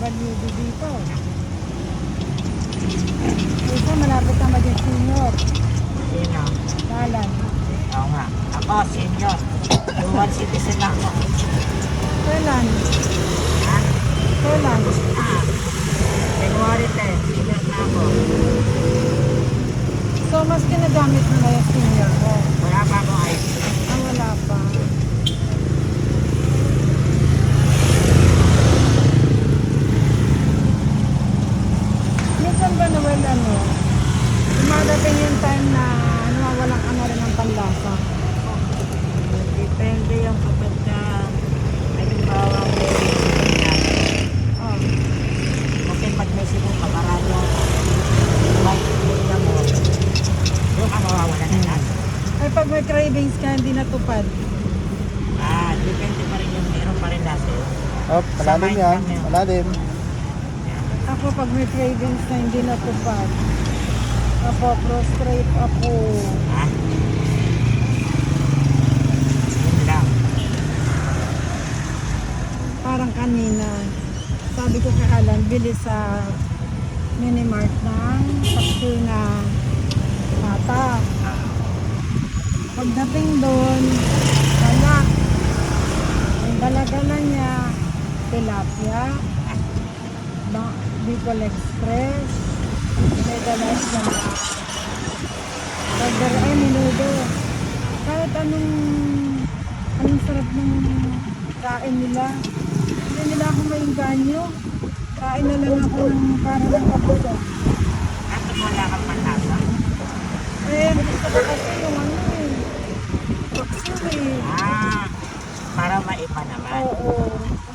PWD dito. Ito, malapit na maging senior. Sino? Dalan. Oo nga. Ako, senior. Dual citizen lang ako. Kailan? Ha? Kailan? January 10, senior na ako. So, mas kinagamit mo na yung senior mo. Wala pa akong ID. Ah, wala pa. Minsan ba Noel, dumadating yung time na nawawalan ka na rin ng panlasa? Depende yung kapag na halimbawa Oh. okay, pag may sinong kamarado, may ibuya mo, yung ka mawawala na lang. Ay, pag may cravings ka, hindi natupad. Depende pa rin yung meron pa rin dati. Oh, malalim yan. Malalim. Ako, pag may cravings na hindi natupad, prostrate ako. Yun lang. Parang kanina, sabi ko kay Alan, bili sa Minimart ng paksiw na mata. Pagdating doon, wala. Ang dala-dala niya, tilapia, Bicol Express, may dala siya order ay minudo. Kahit anong sarap ng kain nila. Hindi nila ako maingganyo. Kain na lang ako ng para ng kabuto. At wala kang panlasa. Gusto ko kasi yung paksiw eh. Para maiba naman. Oo.